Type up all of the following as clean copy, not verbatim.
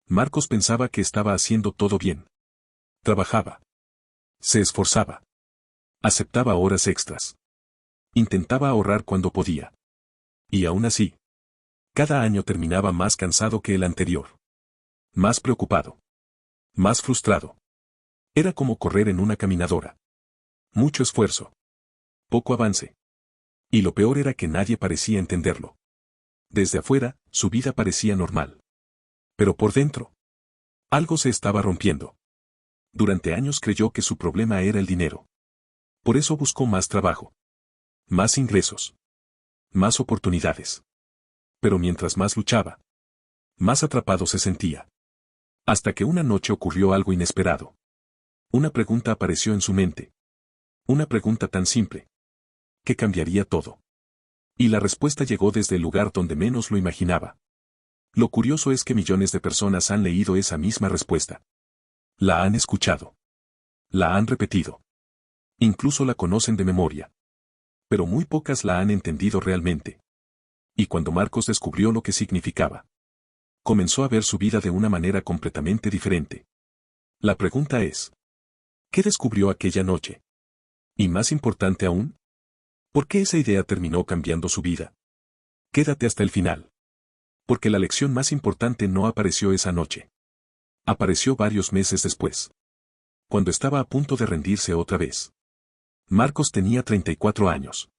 Marcos pensaba que estaba haciendo todo bien. Trabajaba. Se esforzaba. Aceptaba horas extras. Intentaba ahorrar cuando podía. Y aún así, cada año terminaba más cansado que el anterior. Más preocupado. Más frustrado. Era como correr en una caminadora. Mucho esfuerzo. Poco avance. Y lo peor era que nadie parecía entenderlo. Desde afuera, su vida parecía normal. Pero por dentro, algo se estaba rompiendo. Durante años creyó que su problema era el dinero. Por eso buscó más trabajo. Más ingresos. Más oportunidades. Pero mientras más luchaba, más atrapado se sentía. Hasta que una noche ocurrió algo inesperado. Una pregunta apareció en su mente. Una pregunta tan simple, que cambiaría todo. Y la respuesta llegó desde el lugar donde menos lo imaginaba. Lo curioso es que millones de personas han leído esa misma respuesta. La han escuchado. La han repetido. Incluso la conocen de memoria. Pero muy pocas la han entendido realmente. Y cuando Marcos descubrió lo que significaba, comenzó a ver su vida de una manera completamente diferente. La pregunta es, ¿qué descubrió aquella noche? Y más importante aún, ¿por qué esa idea terminó cambiando su vida? Quédate hasta el final. Porque la lección más importante no apareció esa noche. Apareció varios meses después. Cuando estaba a punto de rendirse otra vez. Marcos tenía 34 años.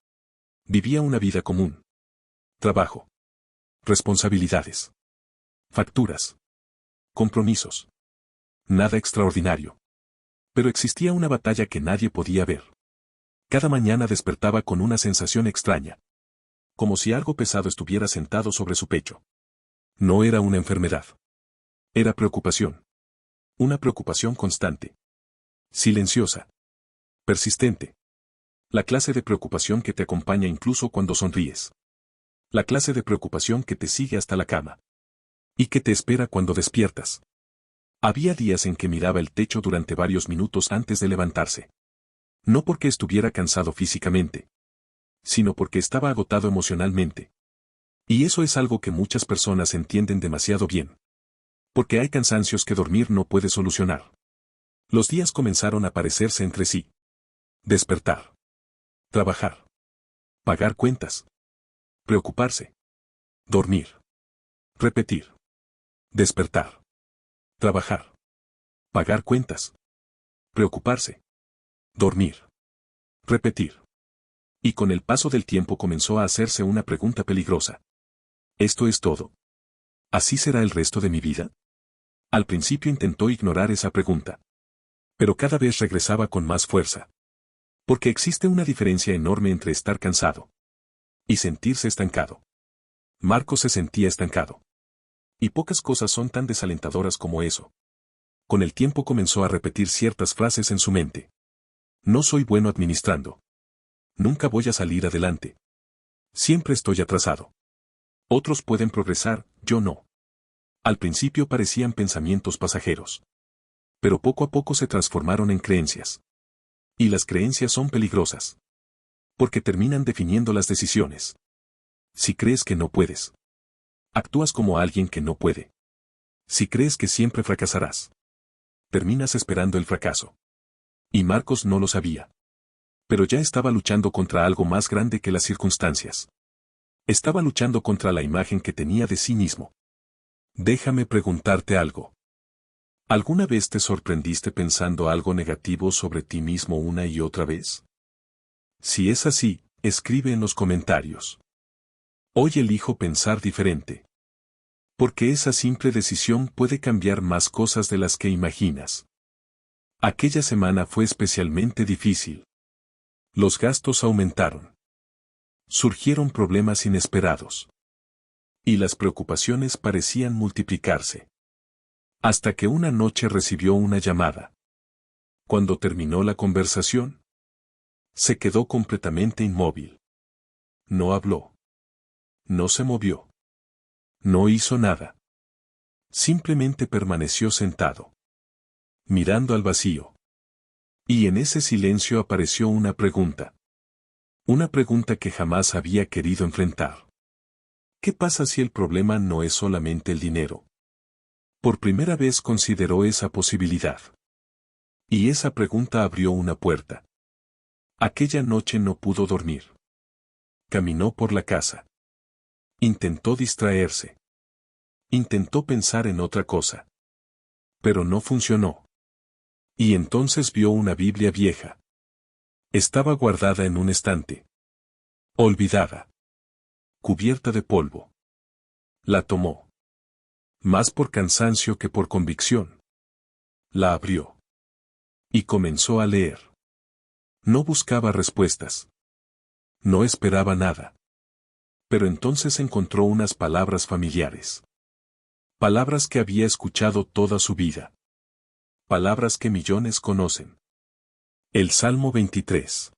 Vivía una vida común. Trabajo. Responsabilidades. Facturas. Compromisos. Nada extraordinario. Pero existía una batalla que nadie podía ver. Cada mañana despertaba con una sensación extraña. Como si algo pesado estuviera sentado sobre su pecho. No era una enfermedad. Era preocupación. Una preocupación constante. Silenciosa. Persistente. La clase de preocupación que te acompaña incluso cuando sonríes. La clase de preocupación que te sigue hasta la cama. Y que te espera cuando despiertas. Había días en que miraba el techo durante varios minutos antes de levantarse. No porque estuviera cansado físicamente, sino porque estaba agotado emocionalmente. Y eso es algo que muchas personas entienden demasiado bien. Porque hay cansancios que dormir no puede solucionar. Los días comenzaron a parecerse entre sí. Despertar. Trabajar. Pagar cuentas. Preocuparse. Dormir. Repetir. Despertar. Trabajar. Pagar cuentas. Preocuparse. Dormir. Repetir. Y con el paso del tiempo comenzó a hacerse una pregunta peligrosa. ¿Esto es todo? ¿Así será el resto de mi vida? Al principio intentó ignorar esa pregunta. Pero cada vez regresaba con más fuerza. Porque existe una diferencia enorme entre estar cansado y sentirse estancado. Marcos se sentía estancado. Y pocas cosas son tan desalentadoras como eso. Con el tiempo comenzó a repetir ciertas frases en su mente. No soy bueno administrando. Nunca voy a salir adelante. Siempre estoy atrasado. Otros pueden progresar, yo no. Al principio parecían pensamientos pasajeros. Pero poco a poco se transformaron en creencias. Y las creencias son peligrosas. Porque terminan definiendo las decisiones. Si crees que no puedes, actúas como alguien que no puede. Si crees que siempre fracasarás, terminas esperando el fracaso. Y Marcos no lo sabía. Pero ya estaba luchando contra algo más grande que las circunstancias. Estaba luchando contra la imagen que tenía de sí mismo. Déjame preguntarte algo. ¿Alguna vez te sorprendiste pensando algo negativo sobre ti mismo una y otra vez? Si es así, escribe en los comentarios. Hoy elijo pensar diferente. Porque esa simple decisión puede cambiar más cosas de las que imaginas. Aquella semana fue especialmente difícil. Los gastos aumentaron. Surgieron problemas inesperados. Y las preocupaciones parecían multiplicarse. Hasta que una noche recibió una llamada. Cuando terminó la conversación, se quedó completamente inmóvil. No habló. No se movió. No hizo nada. Simplemente permaneció sentado, mirando al vacío. Y en ese silencio apareció una pregunta. Una pregunta que jamás había querido enfrentar. ¿Qué pasa si el problema no es solamente el dinero? Por primera vez consideró esa posibilidad. Y esa pregunta abrió una puerta. Aquella noche no pudo dormir. Caminó por la casa. Intentó distraerse. Intentó pensar en otra cosa. Pero no funcionó. Y entonces vio una Biblia vieja. Estaba guardada en un estante. Olvidada. Cubierta de polvo. La tomó. Más por cansancio que por convicción. La abrió. Y comenzó a leer. No buscaba respuestas. No esperaba nada. Pero entonces encontró unas palabras familiares. Palabras que había escuchado toda su vida. Palabras que millones conocen. El Salmo 23.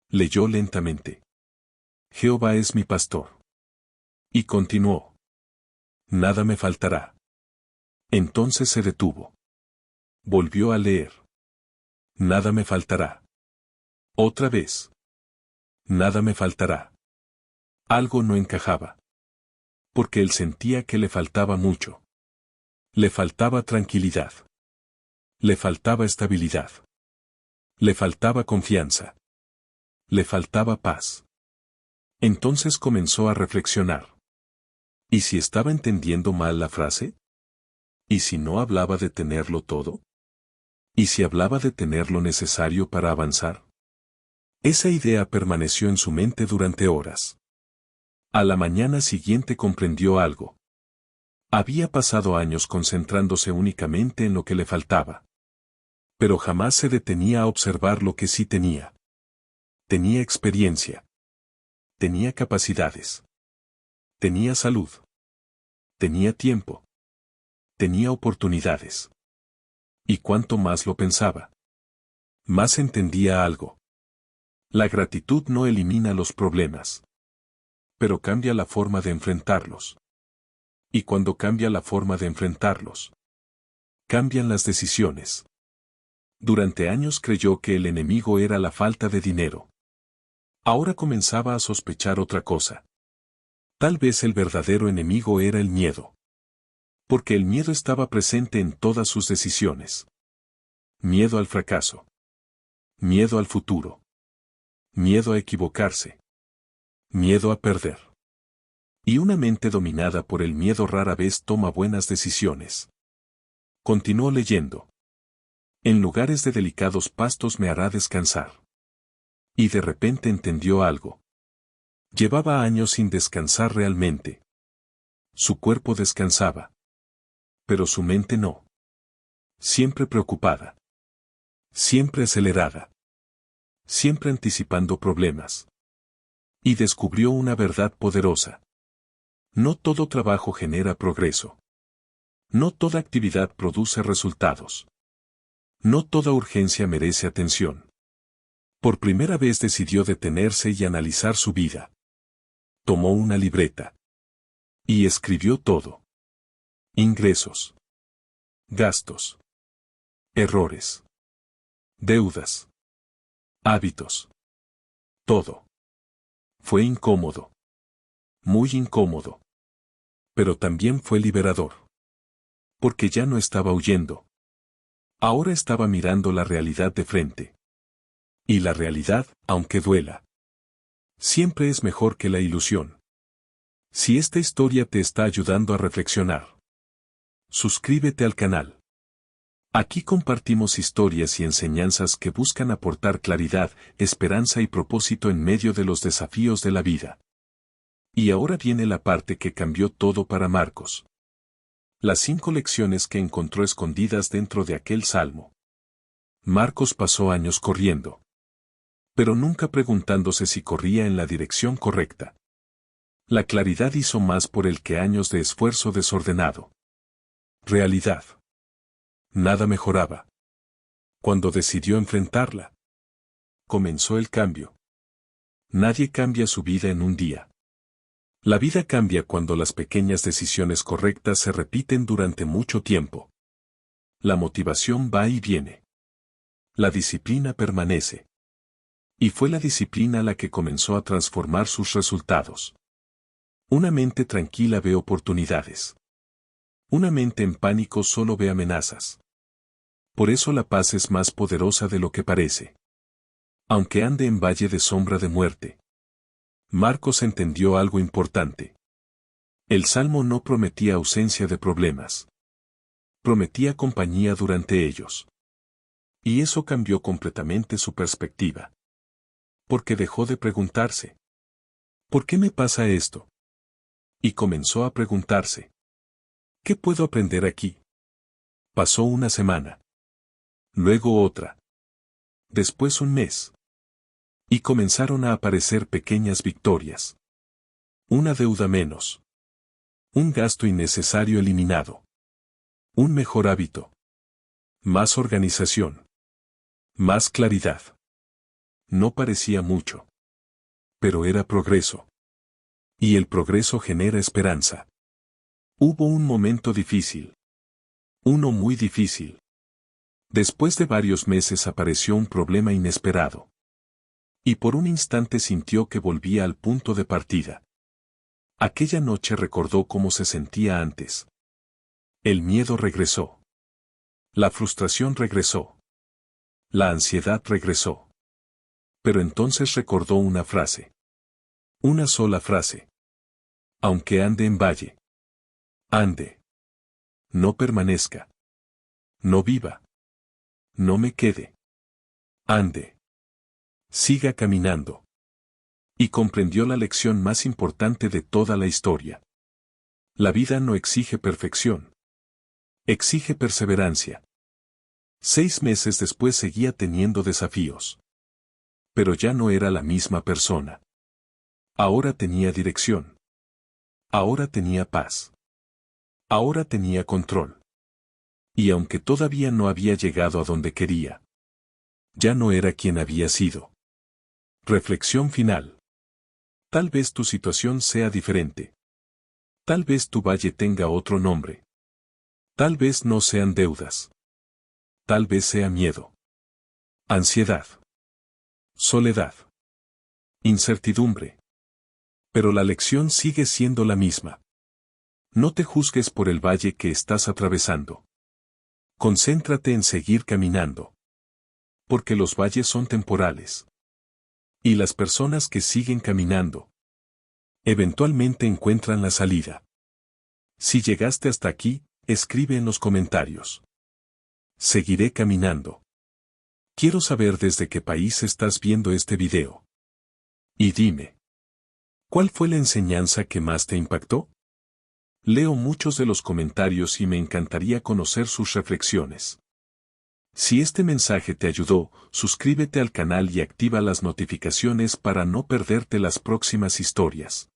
Leyó lentamente. Jehová es mi pastor. Y continuó. Nada me faltará. Entonces se detuvo. Volvió a leer. Nada me faltará. Otra vez. Nada me faltará. Algo no encajaba. Porque él sentía que le faltaba mucho. Le faltaba tranquilidad. Le faltaba estabilidad. Le faltaba confianza. Le faltaba paz. Entonces comenzó a reflexionar. ¿Y si estaba entendiendo mal la frase? ¿Y si no hablaba de tenerlo todo? ¿Y si hablaba de tener lo necesario para avanzar? Esa idea permaneció en su mente durante horas. A la mañana siguiente comprendió algo. Había pasado años concentrándose únicamente en lo que le faltaba. Pero jamás se detenía a observar lo que sí tenía. Tenía experiencia. Tenía capacidades. Tenía salud. Tenía tiempo. Tenía oportunidades. Y cuanto más lo pensaba, más entendía algo. La gratitud no elimina los problemas, pero cambia la forma de enfrentarlos. Y cuando cambia la forma de enfrentarlos, cambian las decisiones. Durante años creyó que el enemigo era la falta de dinero. Ahora comenzaba a sospechar otra cosa. Tal vez el verdadero enemigo era el miedo. Porque el miedo estaba presente en todas sus decisiones. Miedo al fracaso. Miedo al futuro. Miedo a equivocarse. Miedo a perder. Y una mente dominada por el miedo rara vez toma buenas decisiones. Continuó leyendo. En lugares de delicados pastos me hará descansar. Y de repente entendió algo. Llevaba años sin descansar realmente. Su cuerpo descansaba. Pero su mente no. Siempre preocupada. Siempre acelerada. Siempre anticipando problemas. Y descubrió una verdad poderosa. No todo trabajo genera progreso. No toda actividad produce resultados. No toda urgencia merece atención. Por primera vez decidió detenerse y analizar su vida. Tomó una libreta. Y escribió todo. Ingresos. Gastos. Errores. Deudas. Hábitos. Todo. Fue incómodo. Muy incómodo. Pero también fue liberador. Porque ya no estaba huyendo. Ahora estaba mirando la realidad de frente. Y la realidad, aunque duela, siempre es mejor que la ilusión. Si esta historia te está ayudando a reflexionar, suscríbete al canal. Aquí compartimos historias y enseñanzas que buscan aportar claridad, esperanza y propósito en medio de los desafíos de la vida. Y ahora viene la parte que cambió todo para Marcos. Las 5 lecciones que encontró escondidas dentro de aquel salmo. Marcos pasó años corriendo. Pero nunca preguntándose si corría en la dirección correcta. La claridad hizo más por él que años de esfuerzo desordenado. Realidad. Nada mejoraba. Cuando decidió enfrentarla, comenzó el cambio. Nadie cambia su vida en un día. La vida cambia cuando las pequeñas decisiones correctas se repiten durante mucho tiempo. La motivación va y viene. La disciplina permanece. Y fue la disciplina la que comenzó a transformar sus resultados. Una mente tranquila ve oportunidades. Una mente en pánico solo ve amenazas. Por eso la paz es más poderosa de lo que parece. Aunque ande en valle de sombra de muerte. Marcos entendió algo importante. El Salmo no prometía ausencia de problemas. Prometía compañía durante ellos. Y eso cambió completamente su perspectiva. Porque dejó de preguntarse: ¿por qué me pasa esto? Y comenzó a preguntarse: ¿qué puedo aprender aquí? Pasó una semana. Luego otra. Después un mes. Y comenzaron a aparecer pequeñas victorias. Una deuda menos. Un gasto innecesario eliminado. Un mejor hábito. Más organización. Más claridad. No parecía mucho. Pero era progreso. Y el progreso genera esperanza. Hubo un momento difícil. Uno muy difícil. Después de varios meses apareció un problema inesperado. Y por un instante sintió que volvía al punto de partida. Aquella noche recordó cómo se sentía antes. El miedo regresó. La frustración regresó. La ansiedad regresó. Pero entonces recordó una frase. Una sola frase. Aunque ande en valle. Ande. No permanezca. No viva. No me quede. Ande. Siga caminando. Y comprendió la lección más importante de toda la historia. La vida no exige perfección. Exige perseverancia. 6 meses después seguía teniendo desafíos. Pero ya no era la misma persona. Ahora tenía dirección. Ahora tenía paz. Ahora tenía control. Y aunque todavía no había llegado a donde quería, ya no era quien había sido. Reflexión final. Tal vez tu situación sea diferente. Tal vez tu valle tenga otro nombre. Tal vez no sean deudas. Tal vez sea miedo. Ansiedad. Soledad. Incertidumbre. Pero la lección sigue siendo la misma. No te juzgues por el valle que estás atravesando. Concéntrate en seguir caminando. Porque los valles son temporales. Y las personas que siguen caminando, eventualmente encuentran la salida. Si llegaste hasta aquí, escribe en los comentarios. Seguiré caminando. Quiero saber desde qué país estás viendo este video. Y dime, ¿cuál fue la enseñanza que más te impactó? Leo muchos de los comentarios y me encantaría conocer sus reflexiones. Si este mensaje te ayudó, suscríbete al canal y activa las notificaciones para no perderte las próximas historias.